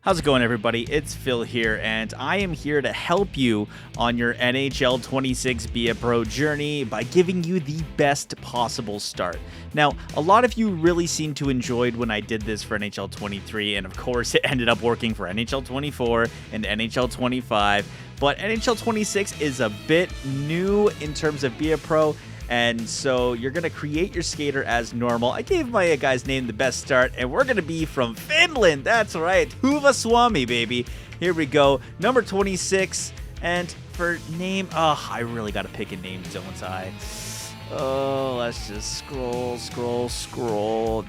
How's it going, everybody? It's Phil here, and I am here to help you on your NHL 26 Be a Pro journey by giving you the best possible start. Now, a lot of you really seemed to enjoyed when I did this for NHL 23, and of course it ended up working for NHL 24 and NHL 25, but NHL 26 is a bit new in terms of Be a Pro. And so you're going to create your skater as normal. I gave my guy's name the best start, and we're going to be from Finland. That's right. Huva Swami, baby. Here we go. Number 26. And for name, I really got to pick a name, don't I? Oh, let's just scroll.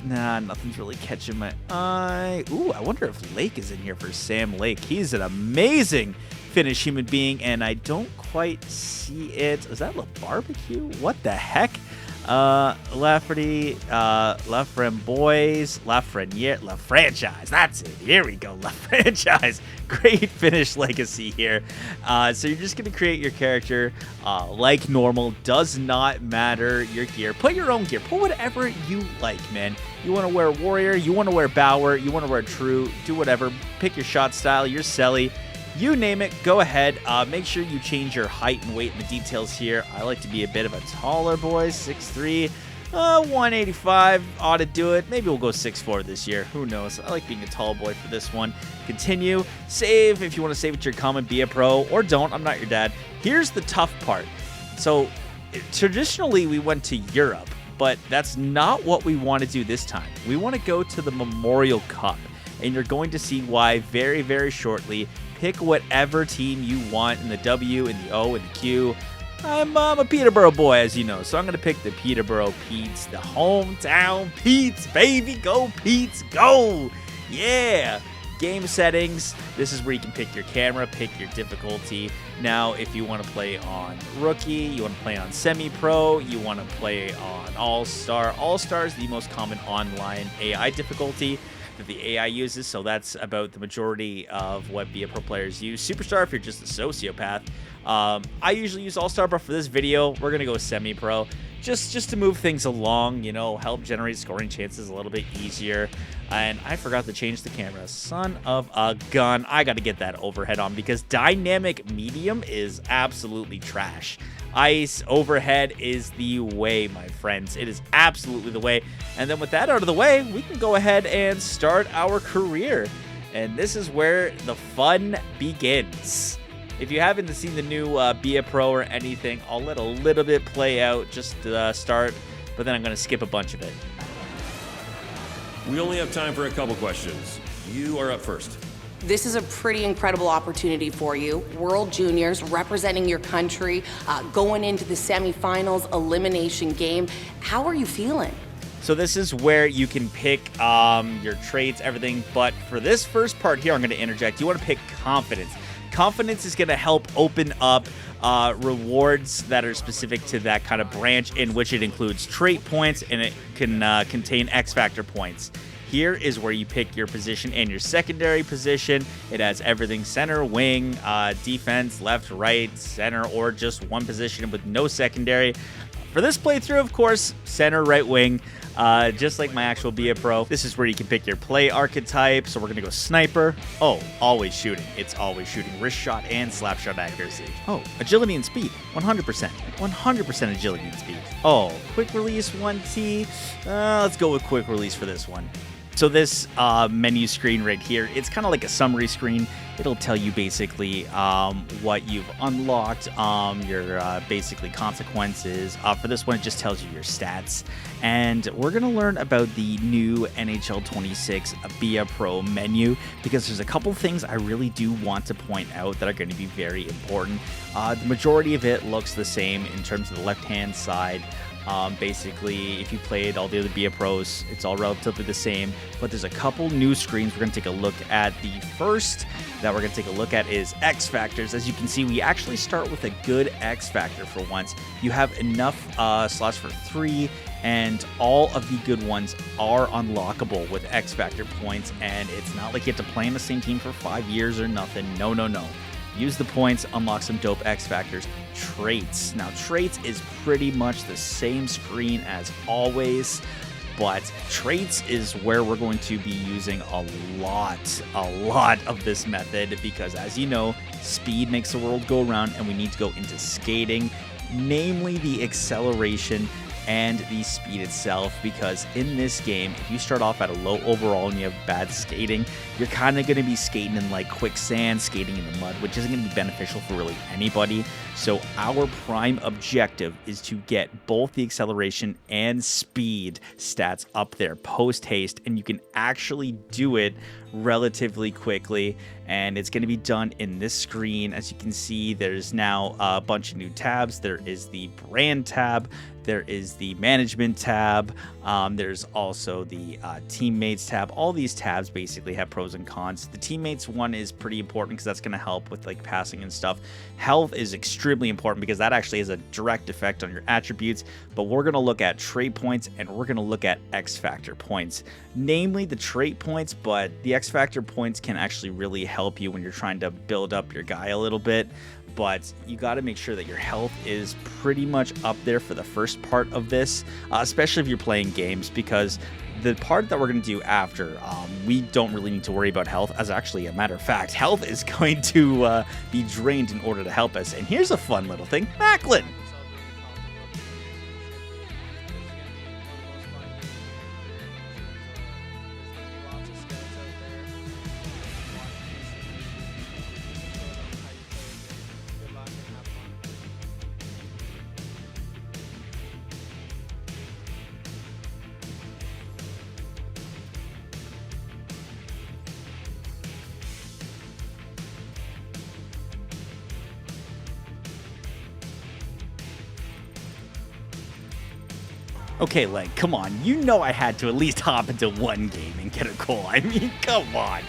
Nah, nothing's really catching my eye. Ooh, I wonder if Lake is in here for Sam Lake. He's an amazing Finnish human being, and I don't quite see it. Is that La Barbecue? What the heck? Lafferty, La Framboise, La Freniere, La Franchise. That's it. Here we go. La Franchise. Great Finnish legacy here. So you're just going to create your character like normal. Does not matter your gear. Put your own gear. Put whatever you like, man. You want to wear Warrior. You want to wear Bower. You want to wear True. Do whatever. Pick your shot style. Your Selly. You name it, go ahead. Make sure you change your height and weight in the details here. I like to be a bit of a taller boy, 6'3", 185 ought to do it. Maybe we'll go 6'4" this year. Who knows? I like being a tall boy for this one. Continue. Save if you want to save it to your comment, Be a Pro, or don't. I'm not your dad. Here's the tough part. So traditionally we went to Europe, but that's not what we want to do this time. We want to go to the Memorial Cup, and you're going to see why very, very shortly. Pick whatever team you want in the W, in the O, and the Q. I'm a Peterborough boy, as you know, so I'm going to pick the Peterborough Petes, the hometown Petes, baby. Go Petes, go! Yeah! Game settings. This is where you can pick your camera, pick your difficulty. Now, if you want to play on Rookie, you want to play on Semi-Pro, you want to play on All-Star. All-Star is the most common online AI difficulty that the AI uses, so that's about the majority of what Be a Pro players use. Superstar if you're just a sociopath. I usually use All-Star, but for this video, we're going to go Semi-Pro. Just to move things along, you know, help generate scoring chances a little bit easier. And I forgot to change the camera. Son of a gun. I got to get that overhead on because dynamic medium is absolutely trash. Ice overhead is the way, my friends. It is absolutely the way. And then with that out of the way, we can go ahead and start our career. And this is where the fun begins. If you haven't seen the new Be a Pro or anything, I'll let a little bit play out just to start, but then I'm going to skip a bunch of it. We only have time for a couple questions. You are up first. This is a pretty incredible opportunity for you. World Juniors, representing your country, going into the semifinals, elimination game. How are you feeling? So this is where you can pick your traits, everything, but for this first part here, I'm going to interject. You want to pick confidence. Confidence is going to help open up rewards that are specific to that kind of branch, in which it includes trait points and it can contain X Factor points. Here is where you pick your position and your secondary position. It has everything: center, wing, defense, left, right, center, or just one position with no secondary. For this playthrough, of course, center, right wing, just like my actual Be a Pro. This is where you can pick your play archetype. So we're going to go sniper. Oh, always shooting. It's always shooting. Wrist shot and slap shot accuracy. Oh, agility and speed. 100%. 100% agility and speed. Oh, quick release 1T. Let's go with quick release for this one. So this menu screen right here, it's kind of like a summary screen. It'll tell you basically what you've unlocked, your basically consequences. For this one, it just tells you your stats. And we're going to learn about the new NHL 26 Be a Pro menu, because there's a couple things I really do want to point out that are going to be very important. The majority of it looks the same in terms of the left-hand side. Basically, if you played all the other Be a Pros, it's all relatively the same, but there's a couple new screens we're going to take a look at. The first that we're going to take a look at is X Factors. As you can see, we actually start with a good X Factor for once. You have enough slots for 3, and all of the good ones are unlockable with X Factor points, and it's not like you have to play on the same team for 5 years or nothing. No. Use the points, unlock some dope X Factors. Traits. Now, traits is pretty much the same screen as always. but traits is where we're going to be using a lot of this method, because as you know, speed makes the world go around, and we need to go into skating, namely the acceleration and the speed itself, because in this game, if you start off at a low overall and you have bad skating, you're kind of going to be skating in like quicksand, skating in the mud, which isn't going to be beneficial for really anybody. So our prime objective is to get both the acceleration and speed stats up there post haste, and you can actually do it relatively quickly, and it's going to be done in this screen. As you can see, there's now a bunch of new tabs. There is the brand tab, there is the management tab, there's also the teammates tab. All these tabs basically have pros and cons. The teammates one is pretty important because that's going to help with like passing and stuff. Health is extremely important because that actually has a direct effect on your attributes, but we're going to look at trait points and we're going to look at X Factor points, namely the trait points, but the X Factor points can actually really help you when you're trying to build up your guy a little bit. But you got to make sure that your health is pretty much up there for the first part of this, especially if you're playing games, because the part that we're going to do after, we don't really need to worry about health. As actually a matter of fact, health is going to be drained in order to help us. And here's a fun little thing, Macklin. Okay, like, come on. You know I had to at least hop into one game and get a goal. I mean, come on.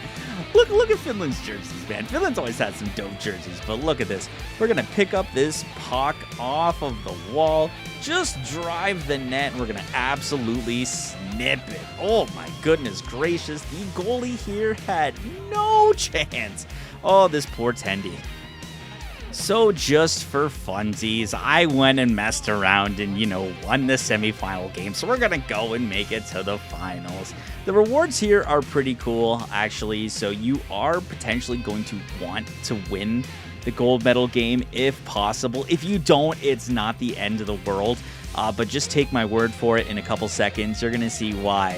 Look at Finland's jerseys, man. Finland's always had some dope jerseys, but look at this. We're going to pick up this puck off of the wall, just drive the net, and we're going to absolutely snip it. Oh, my goodness gracious. The goalie here had no chance. Oh, this poor Tendy. So just for funsies, I went and messed around and, won the semifinal game. So we're going to go and make it to the finals. The rewards here are pretty cool, actually. So you are potentially going to want to win the gold medal game if possible. If you don't, it's not the end of the world. But just take my word for it. In a couple seconds, you're going to see why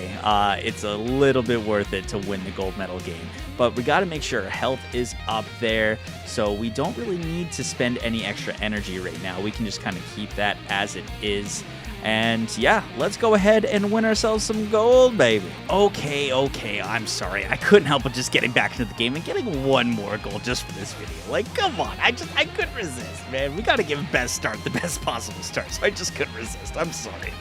it's a little bit worth it to win the gold medal game. But we got to make sure health is up there, so we don't really need to spend any extra energy right now. We can just kind of keep that as it is. And yeah, let's go ahead and win ourselves some gold, baby. Okay, I'm sorry. I couldn't help but just getting back into the game and getting one more goal just for this video. Like, come on. I couldn't resist, man. We got to give the best possible start. So I just couldn't resist. I'm sorry.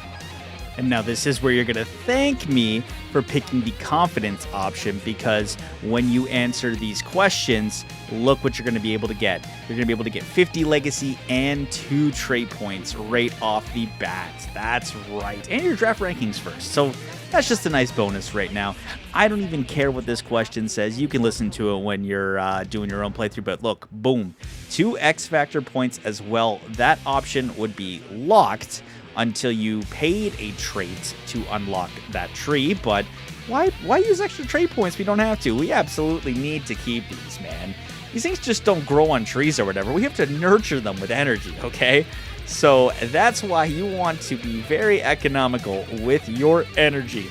And now this is where you're going to thank me for picking the confidence option, because when you answer these questions, look what you're going to be able to get. You're going to be able to get 50 legacy and 2 trait points right off the bat. That's right. And your draft rankings first. So that's just a nice bonus right now. I don't even care what this question says. You can listen to it when you're doing your own playthrough. But look, boom, 2 X Factor points as well. That option would be locked until you paid a trait to unlock that tree. But why use extra trait points if you don't have to? We absolutely need to keep these, man. These things just don't grow on trees or whatever. We have to nurture them with energy, okay? So that's why you want to be very economical with your energy.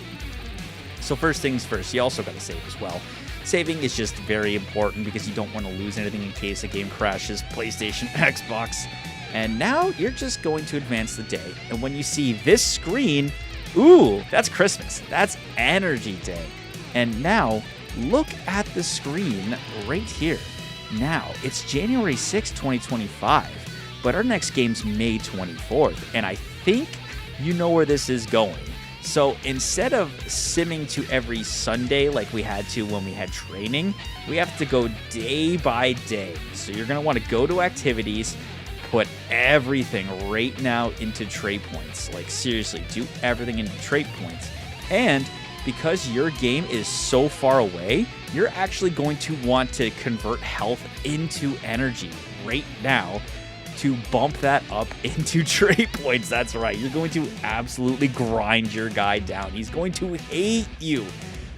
So first things first, you also got to save as well. Saving is just very important because you don't want to lose anything in case a game crashes. PlayStation, Xbox. And now you're just going to advance the day. And when you see this screen, ooh, that's Christmas. That's Energy Day. And now look at the screen right here. Now it's January 6th, 2025, but our next game's May 24th. And I think you know where this is going. So instead of simming to every Sunday like we had to when we had training, we have to go day by day. So you're going to want to go to activities, put everything right now into trait points. Like, seriously, do everything into trait points. And because your game is so far away, you're actually going to want to convert health into energy right now to bump that up into trade points. That's right. You're going to absolutely grind your guy down. He's going to hate you.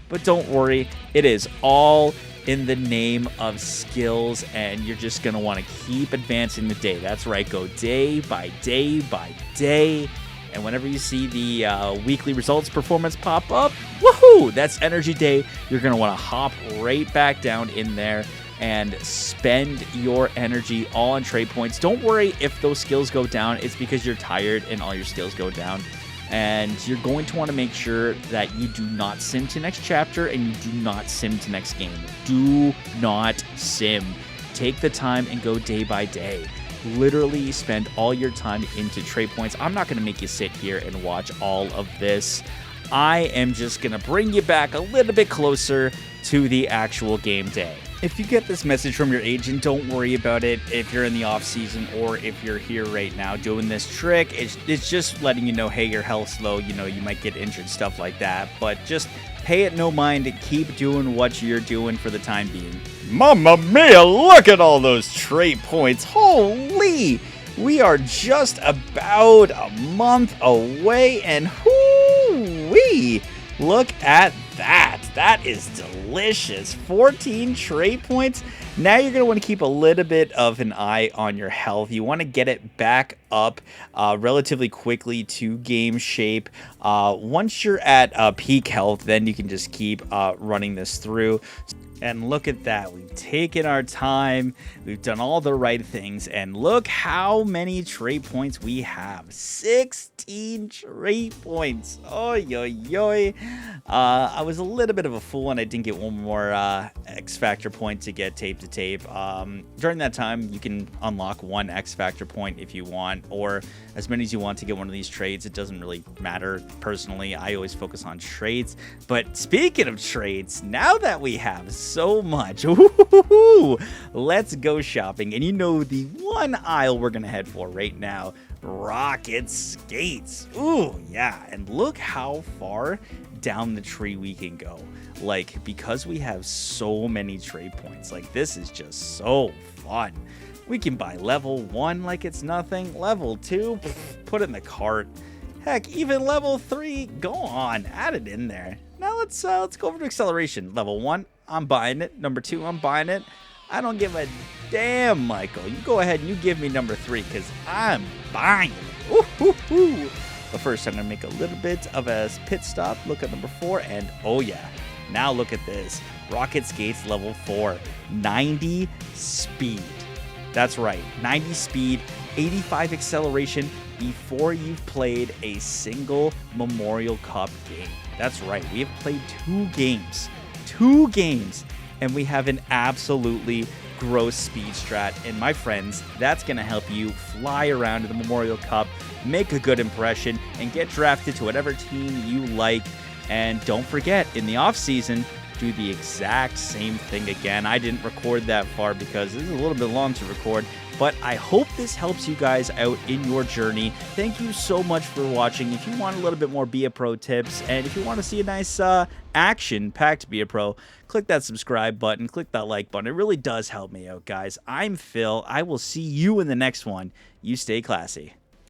But don't worry, it is all in the name of skills, and you're just going to want to keep advancing the day. That's right. Go day by day by day. And whenever you see the weekly results performance pop up, woohoo, that's energy day. You're going to want to hop right back down in there and spend your energy all on trade points. Don't worry if those skills go down. It's because you're tired and all your skills go down. And you're going to want to make sure that you do not sim to next chapter and you do not sim to next game. Do not sim. Take the time and go day by day. Literally spend all your time into trade points. I'm not going to make you sit here and watch all of this. I am just going to bring you back a little bit closer to the actual game day. If you get this message from your agent, don't worry about it if you're in the off season or if you're here right now doing this trick. It's just letting you know, hey, your health's low, you know, you might get injured, stuff like that. But just pay it no mind and keep doing what you're doing for the time being. Mamma mia, look at all those trait points. Holy! We are just about a month away, and whoo-wee! Look at that. That is delicious. 14 trait points. Now you're going to want to keep a little bit of an eye on your health. You want to get it back up relatively quickly to game shape. Once you're at peak health, then you can just keep running this through. And look at that. We've taken our time. We've done all the right things. And look how many trait points we have. 16 trait points. Oy, oy, oy. I was a little bit of a fool and I didn't get one more X Factor point to get tape to tape. During that time, you can unlock one X Factor point if you want, or as many as you want to get one of these trades. It doesn't really matter. Personally, I always focus on trades. But speaking of trades, now that we have so much, let's go shopping. And you know the one aisle we're gonna head for right now, rocket skates. Ooh, yeah. And look how far down the tree we can go. Like, because we have so many trade points, like, this is just so fun. We can buy level 1 like it's nothing, level 2, put it in the cart. Heck, even level 3, go on, add it in there. Now let's go over to acceleration. Level 1, I'm buying it. Number 2, I'm buying it. I don't give a damn, Michael. You go ahead and you give me number 3, because I'm buying it. Ooh. But first, I'm going to make a little bit of a pit stop. Look at number 4, and oh yeah. Now look at this. Rocket Skates level 4. 90 speed. That's right. 90 speed, 85 acceleration before you've played a single Memorial Cup game. That's right. We have played 2 games. 2 games. And we have an absolutely gross speed strat. And my friends, that's going to help you fly around to the Memorial Cup, make a good impression, and get drafted to whatever team you like. And don't forget, in the off season, do the exact same thing again. I didn't record that far because this is a little bit long to record, but I hope this helps you guys out in your journey. Thank you so much for watching. If you want a little bit more Be a Pro tips, and if you want to see a nice action-packed Be a Pro, click that subscribe button, click that like button. It really does help me out, guys. I'm Phil. I will see you in the next one. You stay classy.